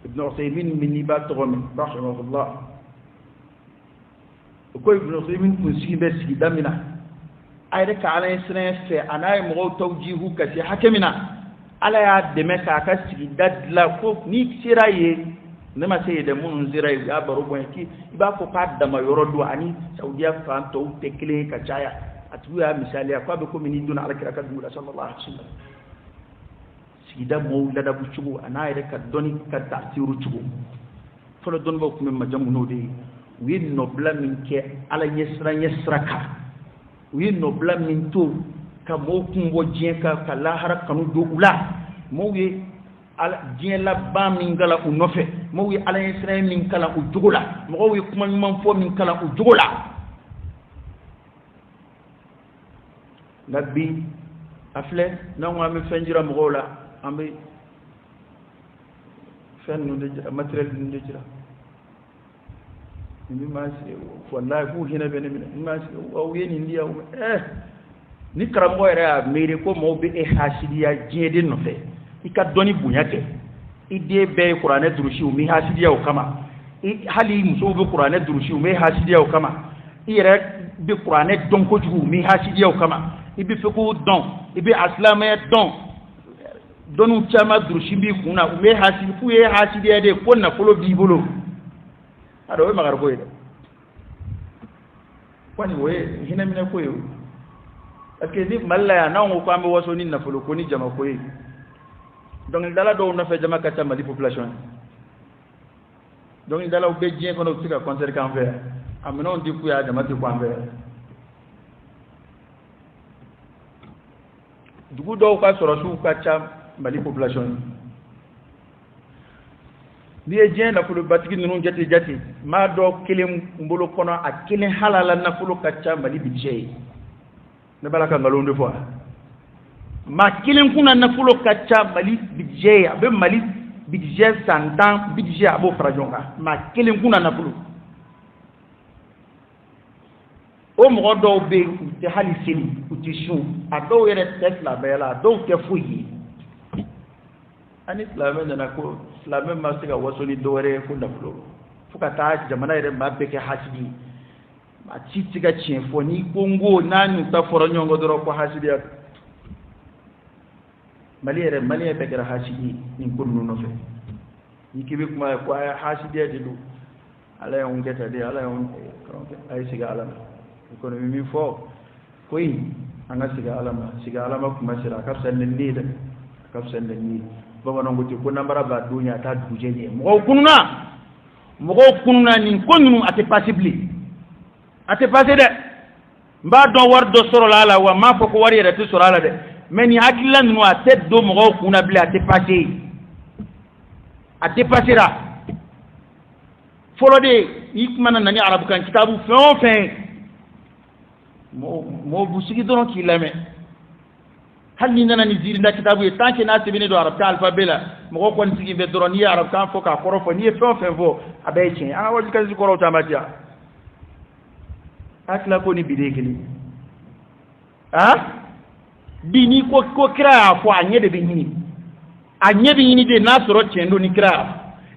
ابن عثيمين من نبات غم رحمه الله وكل ابن عثيمين كنسي بس دمنا ay rek ala isra fe anay mo tawjihu ka ci hakimina ala ya deme ka ka sigi dadla ko ni siraye ne ma sey de mun ziraye ya baro bon ki iba ko pa da ma yorodo ani saudiya fa to tekle ka chaya atuya misali ko be ko min duna ala kira ka dula sallallahu alaihi wasallam sigi da mo la da bu chugo anay rek ka doni ka tasiru chugo folo don ba ko min ma jamu no de wi no blamin ke ala yesra ka wi no blamin to ka mo kumbo jien ka lahara kanu do ula mo wi ala jien la ba min gala u nofe mo wi ala israel min kala u jugula mo wi kuma man fo min kala u jugula nabi afle na ngwa mi fenjira mo gola ambe fennu de material de jira ni ma si wallahi ku hina bene mi ma si o yeni ndiya ni karambo yɛrɛ y'a miiri ko mɔgɔw bɛ e hasidiya diɲɛ de nɔfɛ i ka dɔnni bonya kɛ i den bɛɛ ye kuranɛ durusi u mi hasidiya o kama hali musow bɛ kuranɛ durusi u mi hasidiya o kama i yɛrɛ bɛ kuranɛ dɔn kojugu u mi hasidiya o kama i bɛ fɛ k'o dɔn i bɛ asilamɛya dɔn dɔnniw caman durusi b'i kun na u bɛ hasidi f'u ye hasidiya de ko nafolo b'i bolo a dɔn o ye makari ko ye dɛ kɔni o ye hinɛminɛ ko ye o parce que ni malaya na on ko ambe waso ni nafolo ko ni jama ko yi donc dala do na fe jama ka ta mali population donc dala o be jien ko no tika concert kan faire amena on di ku ya jama ti ko ambe dugu do ka soro su ka ta mali population ni e jien na fulu batigi nunu jati ma do kilim mbolo kono a kilin halala na fulu ka ta mali budget ne balaka ngalondo fo ma kilin kuna na fulo kacha mali budget abe mali budget santan budget abo frajonga ma kilin kuna na fulo o mo do be te hali seli utishu ado yere tesla bela do ke fuyi ani islam na ko islam ma sika wasoni do yere ko na fulo fuka ta jamana yere ma be ke hasidi ma chitiga chefo ni bongo nanu ta foro nyongo doro ko hasidi maliere be gara hasidi ni kunnu no fe ni kibe kuma ko ay hasidi de du ala on geta de ala on ay siga ala ko no mi fo koy anga siga ala kuma sira ka sen ni de ka sen ni baba no ngoti ko nambara ba dunya ta duje de mo kununa ni konnu ate passé de mba do war do soro la wa ma fo ko wari rete soro la de mais ni hakilla nu a tête do mo kuna bla ate passé ra folo de ikmana nani arabu kan kitabu fin mo busigi dono ki lame halli nana ni ziri nda kitabu tant que na sebene do arab ka alphabet la mo ko sigi be doron ni arab kan fo ka korofo ni fin fo abe chen a wadi kan ko rota matia akla ko ni bidekeli bini ko kira fo anyede be nyini de na soro chendo ni kira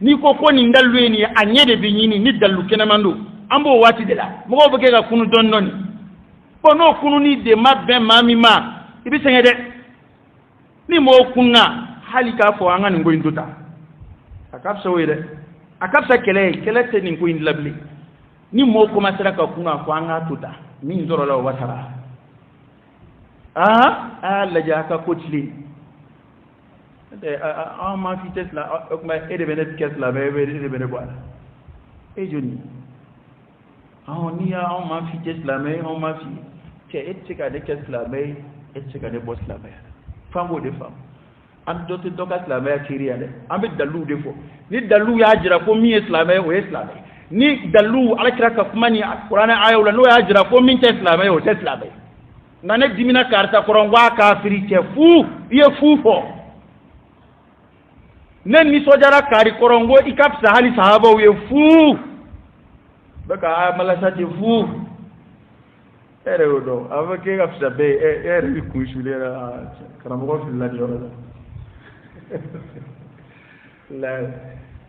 ni ko ni ndalwe ni anyede be nyini ni dalu kenamando ambo wati de la mo ko ke ga kunu don non ko no kunu ni de mabbe mami ma ibi sengede ni mo kunna halika fo anga ngo induta akapsa wede akapsa kele te ni ngo indlabli ni mo ko masara ka kuna ko anga tuta min zoro la watara la jaka kotli de ma fi tesla ok ma ede benet kesla be ede benet boala e joni ni ya ma fi tesla me ma fi che etika de kesla be etika de bosla be fango de fam am do te dokas la be kiriya de am be dalu de fo ni dalu ya jira ko mi islamay o islamay ni dalu ala kira ka kuma ni qur'ana ayawla no ya jira ko min te islamay o te islamay ngane dimina karta korongwa kafiri ke fu ye fu fo nen ni sojara kari korongo ikap sahali sahaba ye fu baka malasa te fu ere odo avake ga fsabe ere bi kunshulera karamo filla di ora la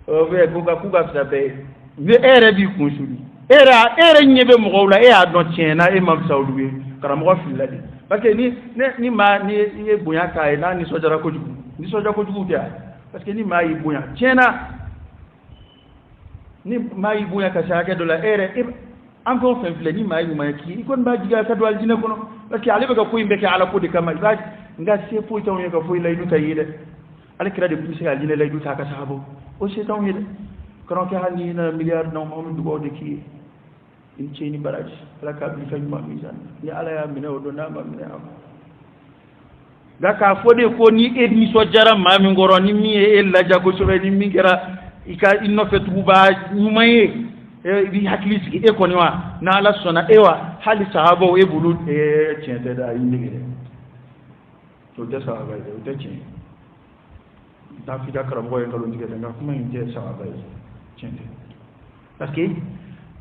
obe kuga fsabe ni ere bi kunshuli ere nyebe mugawla e adon tiena e mam saudwe karamo filla di parce que ni ma ni e buya kai na ni sojara ko jugu ni sojara ko jugu dia parce que ni ma yi buya tiena ni ma yi buya ka shage do la ere an ko fen fle ni ma yi ma ki kon ba diga ka do aljina kono parce que ale be ka ko imbe ka ala ko de kama ba nga se fo taw ne ka fo lay du tayide ale kira de pusi aljina lay du ta ka sahabo o se taw yede kono ke hani na milliard no mo du go de ki in cheni baraj ala ka bi fa ma mizan ni ala ya mina o do na ma mina am ga ka fo de ko ni edmi so jara ma mi ngoro ni mi e la jago so ni mi ngera ika inno fetu ba nyumaye bi hakilisi e ko ni wa na ala sona ewa hali sahabo e bulu e chente da yindigire to da sahaba e to chen da fi da karam go en kalon dige da kuma inte sahaba e chente parce que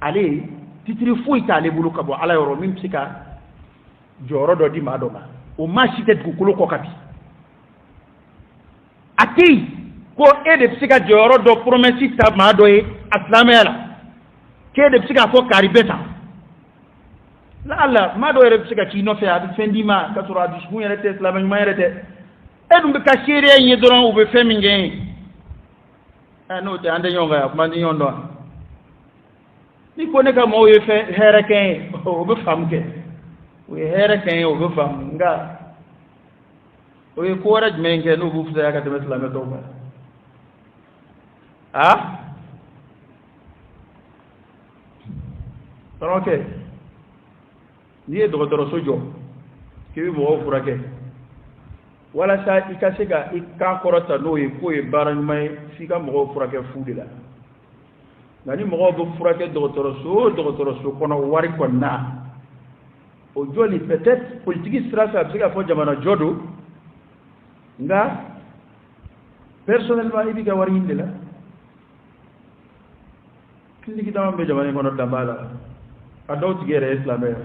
ale titri fo itale bulu kabo ala yoro mim sika joro do di madoma o ma shitet ku kulo ko kati ati ko e de sika joro do promesse ta ma do e aslamela ke de sika fo karibeta la alla ma do re sika ci no fe adu fendi ma ka sura du mu yere te islam ma yere te e dum be ka shiri en yedron ube feminge no te ande nyonga ya kuma ni yondo ni ko ne ka mo ye fe hereke o be famke we here kan yo go fam nga we ko raj men ke no bu fta ka teme islam to ba ok ni e dogo sojo ke bi mo fura ke wala sa ikasega ikakorota no e ko e baran mai fika mo fura ke fudila ngani mo go fura ke dogo so kono wari konna o joli peut-être politique strasa absika fo jamana jodo nga personnellement ibi ga wari indela kindi ki dama be jamana kono dambala adaw tigere islamé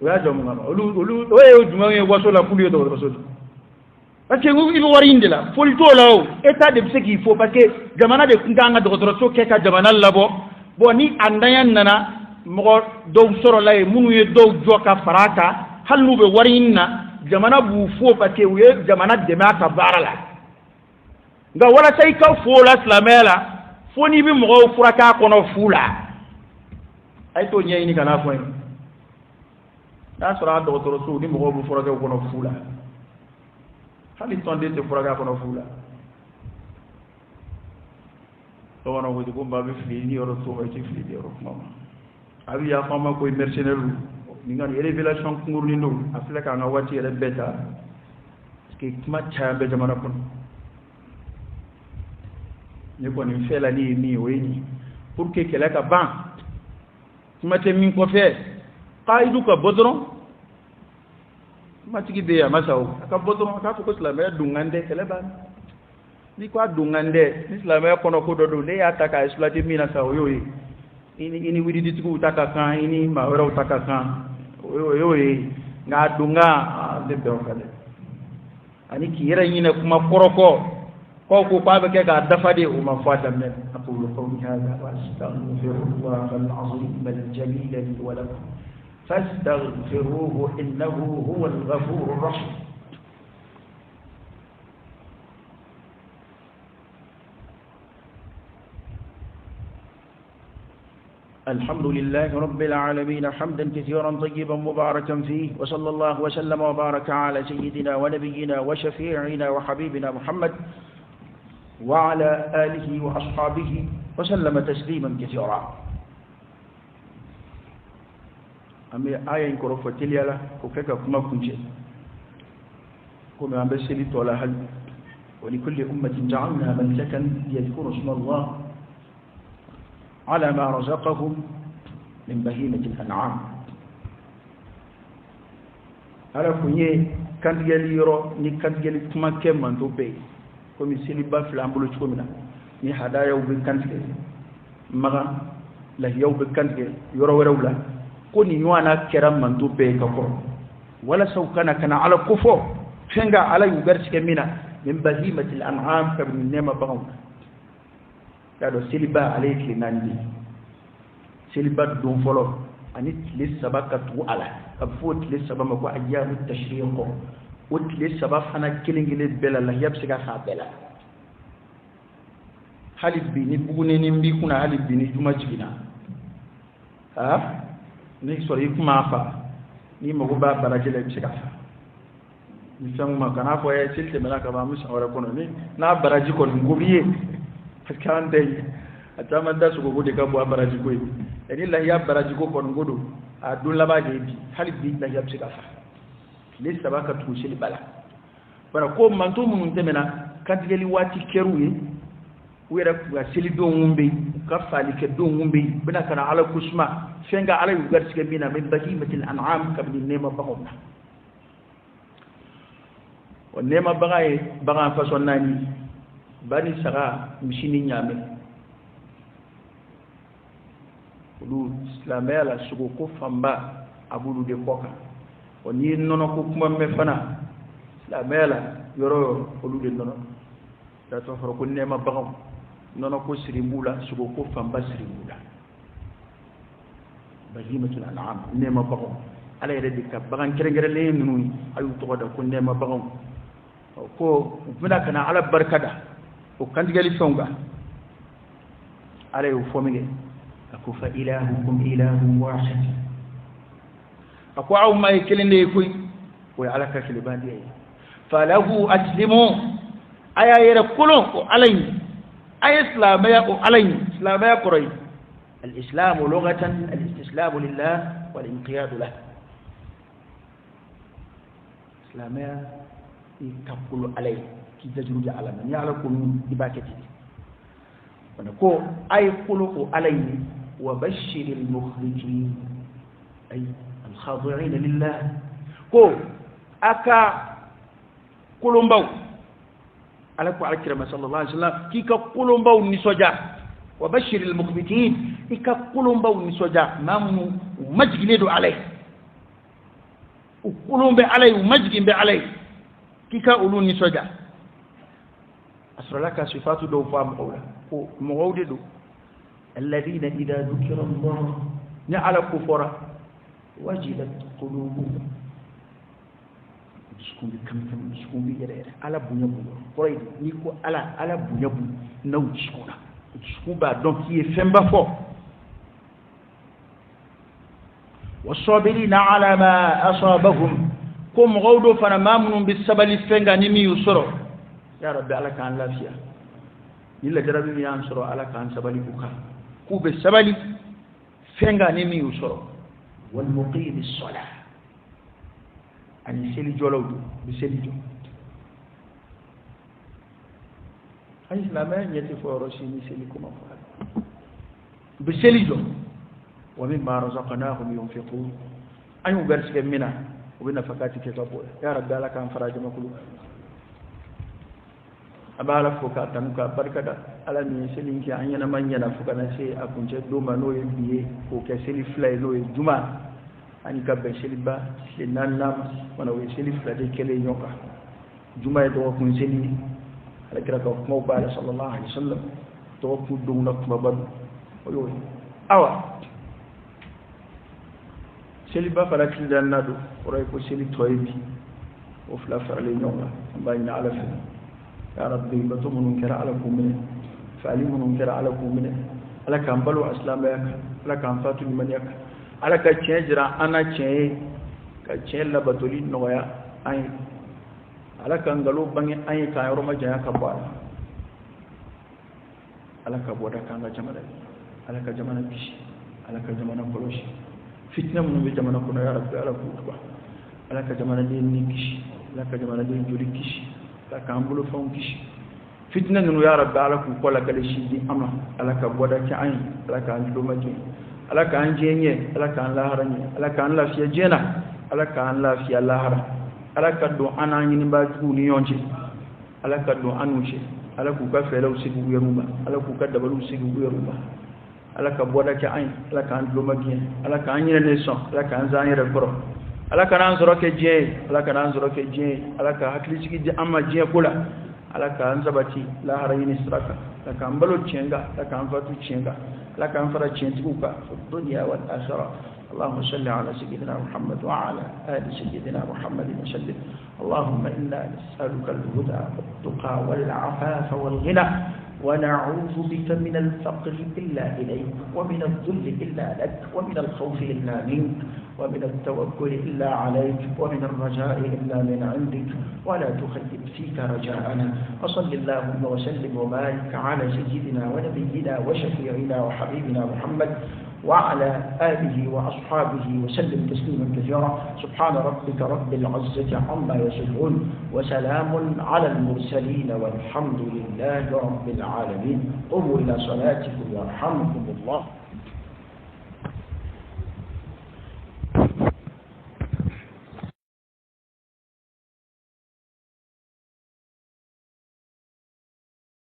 wa jom ngama olu o juma ngi waso la kuli do rasul parce que ibi wari indela folito law état de ce qu'il faut parce que jamana de nganga do so ke ka jamana labo bo ni andayan nana mo do soro lay munu ye do joka faraka halu be wari inna jamana bu fo parce que we jamana de ma ka barala nga wala tay ka fo la islamela fo ni bi mo furaka kono fula ay to nyey ni kana fo da sura do to so ni mo bu furaka kono fula hali tonde te furaka kono fula to wana ko ko ba be fili ni oro to ay ci fili di oro mama abi ya fama ko mercenaire ni ngani révélation ngurni ndo afla ka nga wati re beta ke kuma chambe jamana kon ni ko ni fela ni weni pour que kala ka ban kuma te min ko fe qaidu ka bodron ma tigi be ya masaw ka bodron ka ko islamé dungande kala ban ni ko dungande islamé kono ko do le ya taka exploiter mina saw yoyi ini widi ditiku utaka kan ini mawera utaka kan oyoye nga dunga de dokale ani kira yina kuma koroko ko ba ke ga dafade o ma fata men aqulu qawli hadha wa astaghfirullah al-azim al-jalil li wa lakum fastaghfiruhu innahu huwal ghafurur rahim الحمد لله رب العالمين حمدا كثيرا طيبا مباركا فيه وصلى الله وسلم وبارك على سيدنا ونبينا وشفيعنا وحبيبنا محمد وعلى آله وأصحابه وسلم تسليما كثيرا أمي آية كروفة تليالا وكيكا كما كنت كما أمبسلي طولا هل ولكل أمة جعلنا مملكا يذكر اسم الله على ما رزقهم من بهيمة الأنعام على كوني كان يليرو ني كان يلي كما كم من توبي كومي سيليبا فلامبلو تشومنا ني هدايا وبكانت مغا لا يو بكانت يورو ورولا كوني نوانا كرام من توبي كفر ولا سو كان على كفو فنغا على يغرس كمينا من بهيمة الأنعام كمن نيما باون kado seliba alayki nandi seliba dum folo ani tile sabaka tu ala abfo tile sabama ko ayyamu tashriqo o tile sabaf ana kilingile bela la yabsiga kha bela halib bi ni bugune ni mbi kuna halib bi ni juma jigina ha ni sori kuma fa ni mago ba barajele bisiga fa ni sama kana fo ya silte melaka ba musa wala kono ni na baraji ko ngobiye kan dai atama da su gogo de ka bo baraji ko ni la ya baraji ko kon godo a dun laba de bi halibi la ya bsiga fa le sabaka tu sheli bala bara ko manto mun temena kadgeli wati keruye wera ga seli do ngumbe ka fali ke do ngumbe bina kana ala kusma fenga ala yu garske bina min bahimatil an'am kabni nema bahona wa nema bagaye baga façon nani bani saga mishini nyame ulu islamé la sugo ko famba abulu de koka oni nono ko kuma me fana islamé la yoro ulu de nono da to ko nema bagam nono ko sirimbula sugo ko famba sirimbula bahimatul an'am nema bagam ala yede dikka bagan kerengere le nunu ayu to da ko nema bagam ko bina kana ala barkada o kandigali songa ala yu fomine ako fa ilahukum ilahun wahid ako aw may kelende koy way alaka kele bandi ay falahu aslimu aya yere kulon o alayni ay islamaya o alayni islamaya qoroy الإسلام لغة الاستسلام لله والانقياد له إسلامية تقول عليه كي تجرد على من يعلقون بباكته ونقول أي قلق عليه وبشر المخرجين أي الخاضعين لله كو أكا قلنبو على كرم صلى الله عليه وسلم كي كقلنبو نسوجا وبشر المخبتين إكا قلن بو نسوجا مامو مجغني دو عليه وقلن بي عليه ومجغن بي عليه كيكا قلن نسوجا أسر لك صفات دو فام أولا مغود دو الذين إذا ذكر الله نعلى كفرة وجدت قلوبهم سكون بكم سكون بيجرير على بنيبو قريد نيكو على بنيبو نو سكونا donc qui est fin bas fort والصابرين على ما أصابهم كم غودو فنمامن بالسبل فنغا نمي يسرو يا رب على كان لا فيها إلا جربي ينصرو على كان سبلي بكا كوب السبل فنغا نمي يسرو والمقيم الصلاة أن يسلي جولو بسلي جو أي إسلامين يتفور رشيني سيلكم أفعال بسليجو ومما رزقناهم ينفقون أي مبرسك منا وبنا فكاتك كبول يا رب لك أن فراج مقلوب أبا لفوك أتنك بركة على من سلينك أن ينمن ينفق نسي أكون جدوما نوي بيه وكسلي فلاي نوي جمع أن يكبر سلبا سلنان نام ونوي سلي فلاي كلي نوكا جمع يدوكم سلي alakira ka kuma bala sallallahu alaihi wasallam to ku dum nak babal oyo awa seli ba fala til jannatu oray ko seli toybi o fla farale nyonga bayna ala fi ya rabbi batumun kara ala kumine falimun kara ala kumine ala kan balu islam yak ala kan fatu liman yak ala ka chenjira ana chen ka chen la batuli noya ay ala kan galo bangi ay ka yoro ma jaya ka bala ala ka boda kan ga jamana ala ka jamana bishi ala ka jamana koloshi fitna mun be jamana kuno ya rabbi ala ku tuba ala ka jamana de ni kishi ala ka jamana de juri kishi ala ka ambulo fon kishi fitna nunu ya rabbi ala ku kola kale shi di ama ala ka boda ki ay ala ka ando maji ala ka anjenye ala ka laharanye ala ka lafiya jena ala ka lafiya lahara ala ka do ana nyini ba ju ni yonje ala ka do anushe ala ku ka fela usigu yeruma ala ku ka dabalu usigu yeruma ala ka boda ka ay ala ka ando magien ala ka anyina ne so ala ka anzanye re boro ala ka nan zoro ke je ala ka nan zoro ke je ala ka hakli cigi je amma je kula ala ka anzabati la harayni straka ala ka ambalo chenga ala ka anfatu chenga ala ka anfara chentuka dunya wal akhirah اللهم صل على سيدنا محمد وعلى آل سيدنا محمد وسلم اللهم إنا نسألك الهدى والتقى والعفاف والغنى ونعوذ بك من الفقر إلا إليك ومن الذل إلا لك ومن الخوف إلا منك ومن التوكل إلا عليك ومن الرجاء إلا من عندك ولا تخيب فيك رجاءنا وصل اللهم وسلم وبارك على سيدنا ونبينا وشفيعنا وحبيبنا محمد وعلى آله وأصحابه وسلم تسليما كثيرا سبحان ربك رب العزة عما يصفون وسلام على المرسلين والحمد لله رب العالمين قوموا إلى صلاتكم يرحمكم الله